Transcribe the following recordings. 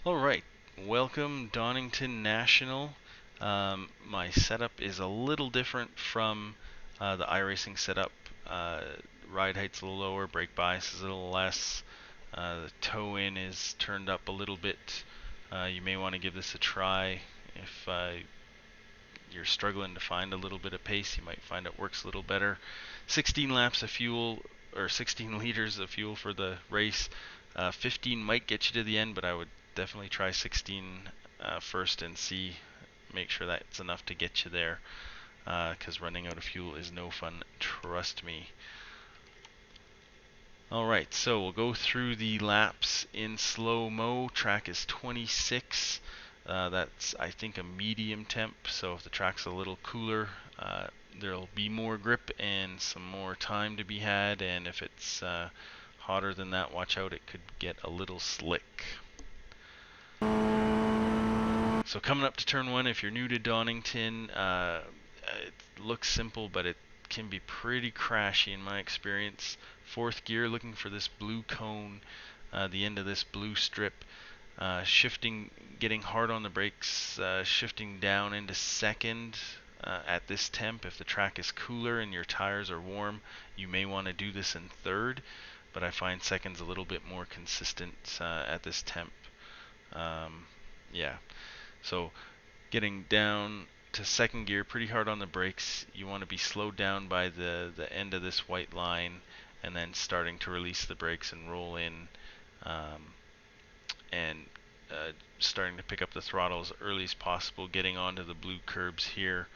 Alright, welcome Donington National. My setup is a little different from the iRacing setup. Ride height's a little lower, brake bias is a little less, the toe in is turned up a little bit. You may want to give this a try if you're struggling to find a little bit of pace. You might find it works a little better. 16 laps of fuel, or 16 liters of fuel for the race. 15 might get you to the end, but I would definitely try 16 first and make sure that's enough to get you there, because running out of fuel is no fun, trust me. Alright, so we'll go through the laps in slow-mo. Track is 26. That's, I think, a medium temp, so if the track's a little cooler, there'll be more grip and some more time to be had, and if it's hotter than that, watch out, it could get a little slick. So coming up to turn 1, if you're new to Donington, it looks simple, but it can be pretty crashy in my experience. Fourth gear, looking for this blue cone, the end of this blue strip. Shifting, getting hard on the brakes, shifting down into second at this temp. If the track is cooler and your tires are warm, you may want to do this in third, but I find second's a little bit more consistent at this temp. Yeah, so getting down to second gear, pretty hard on the brakes. You want to be slowed down by the end of this white line, and then starting to release the brakes and roll in, and starting to pick up the throttle as early as possible, getting onto the blue curbs here.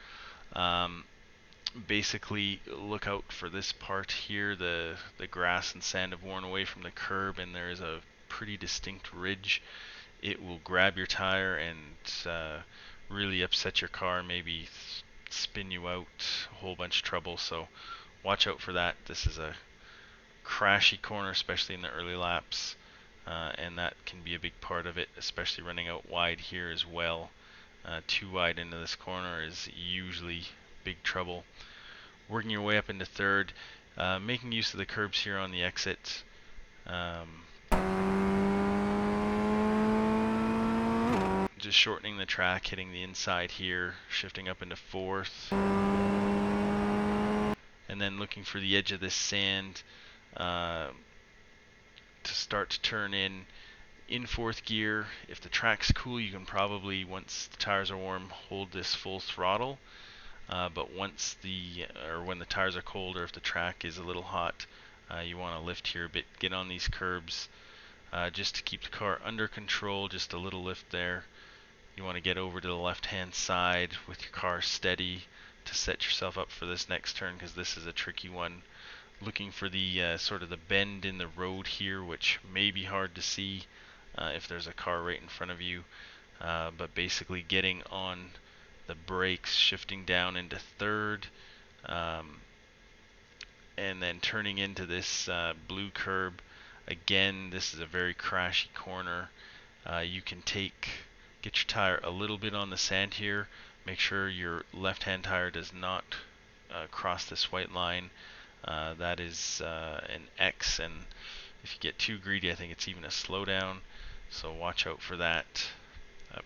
Basically, look out for this part here. The grass and sand have worn away from the curb, and there is a pretty distinct ridge. It will grab your tire and really upset your car, maybe spin you out, a whole bunch of trouble, so watch out for that. This is a crashy corner, especially in the early laps, and that can be a big part of it, especially running out wide here as well. Too wide into this corner is usually big trouble. Working your way up into third, making use of the curbs here on the exit. Just shortening the track, hitting the inside here, shifting up into fourth, and then looking for the edge of this sand to start to turn in fourth gear. If the track's cool, you can probably, once the tires are warm, hold this full throttle. But when the tires are cold, or if the track is a little hot, you want to lift here a bit, get on these curbs, just to keep the car under control. Just a little lift there. You want to get over to the left-hand side with your car steady to set yourself up for this next turn, because this is a tricky one. Looking for the sort of the bend in the road here, which may be hard to see if there's a car right in front of you, but basically getting on the brakes, shifting down into third, and then turning into this blue curb. Again, this is a very crashy corner. You can get your tire a little bit on the sand here. Make sure your left-hand tire does not cross this white line. That is an X, and if you get too greedy, I think it's even a slowdown. So watch out for that.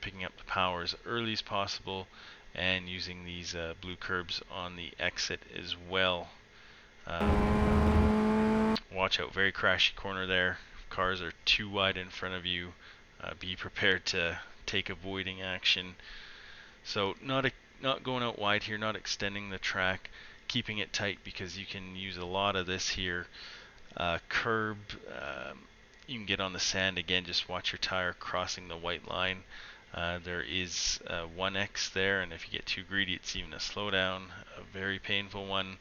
Picking up the power as early as possible, and using these blue curbs on the exit as well. Watch out, very crashy corner there. Cars are too wide in front of you. Be prepared to take avoiding action. So not going out wide here, not extending the track, keeping it tight, because you can use a lot of this here. Curb, you can get on the sand again, just watch your tire crossing the white line. There is 1x there, and if you get too greedy, it's even a slowdown, a very painful one,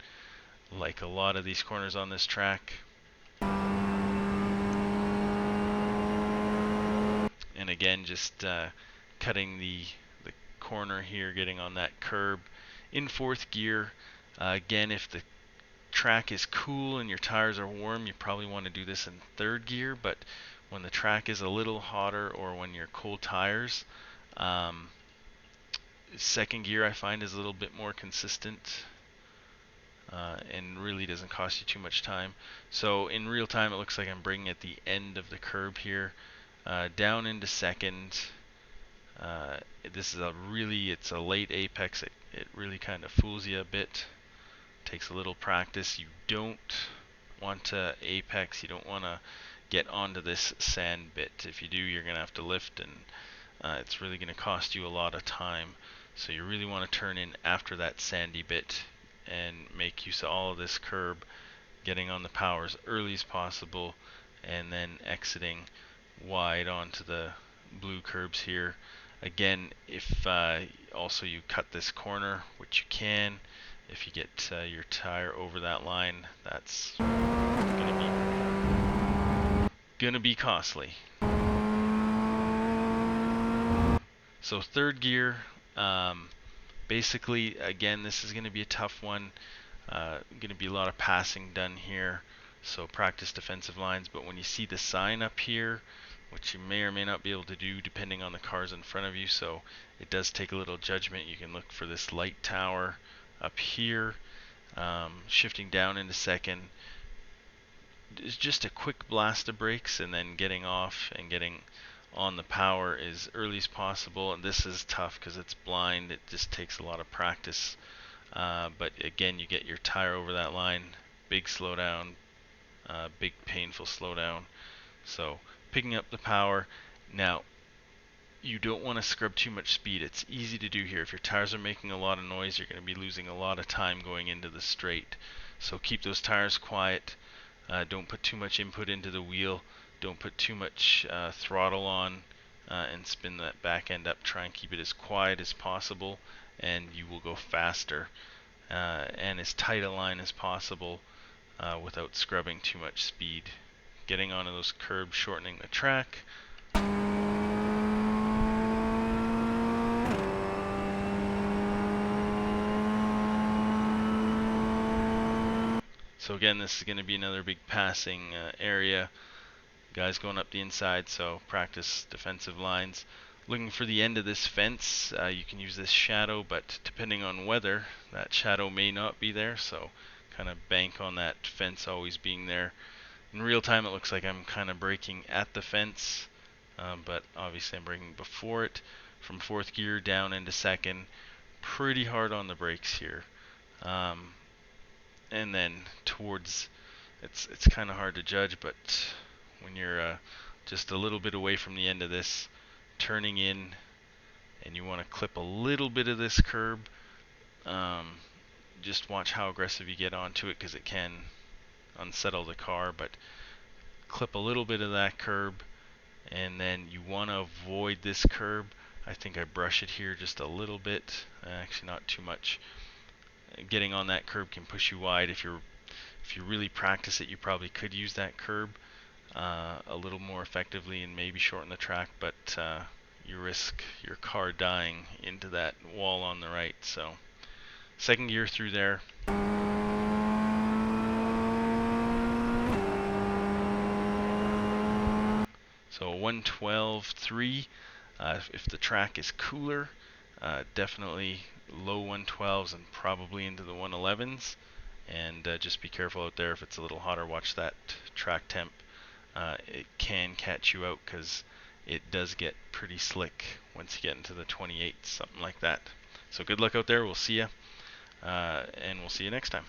like a lot of these corners on this track. And again, just cutting the corner here, getting on that curb in fourth gear. Again, if the track is cool and your tires are warm, you probably want to do this in third gear, but when the track is a little hotter, or when you're cold tires, second gear I find is a little bit more consistent, and really doesn't cost you too much time. So in real time, it looks like I'm bringing at the end of the curb here. down into second. This is it's a late apex. It really kind of fools you a bit. Takes a little practice. You don't want to apex. You don't want to get onto this sand bit. If you do, you're going to have to lift, and it's really going to cost you a lot of time. So you really want to turn in after that sandy bit and make use of all of this curb, getting on the power as early as possible, and then exiting wide onto the blue curbs here. Again, if also you cut this corner, which you can, if you get your tire over that line, that's gonna be costly. So third gear, basically, again, this is gonna be a tough one. Gonna be a lot of passing done here, so practice defensive lines. But when you see the sign up here, which you may or may not be able to do depending on the cars in front of you, so it does take a little judgment. You can look for this light tower up here, shifting down into second. It's just a quick blast of brakes and then getting off and getting on the power as early as possible. And this is tough because it's blind. It just takes a lot of practice. But again, you get your tire over that line, big slowdown, big painful slowdown. So picking up the power. Now, you don't want to scrub too much speed. It's easy to do here. If your tires are making a lot of noise, you're going to be losing a lot of time going into the straight. So keep those tires quiet. Don't put too much input into the wheel. Don't put too much throttle on and spin that back end up. Try and keep it as quiet as possible, and you will go faster and as tight a line as possible without scrubbing too much speed. Getting onto those curbs, shortening the track. So again, this is going to be another big passing area. Guys going up the inside, so practice defensive lines. Looking for the end of this fence. You can use this shadow, but depending on weather, that shadow may not be there, so kind of bank on that fence always being there. In real time, it looks like I'm kind of braking at the fence, but obviously I'm braking before it. From fourth gear down into second, pretty hard on the brakes here. And then towards, it's kind of hard to judge, but when you're just a little bit away from the end of this, turning in, and you want to clip a little bit of this curb, just watch how aggressive you get onto it, because it can unsettle the car. But clip a little bit of that curb, and then you want to avoid this curb. I think I brush it here just a little bit, actually not too much. Getting on that curb can push you wide. If you really practice it, you probably could use that curb a little more effectively and maybe shorten the track, but you risk your car dying into that wall on the right. So second gear through there. So 112.3. If the track is cooler, definitely low 112s and probably into the 111s. And just be careful out there if it's a little hotter. Watch that track temp. It can catch you out because it does get pretty slick once you get into the 28, something like that. So good luck out there. We'll see you, and we'll see you next time.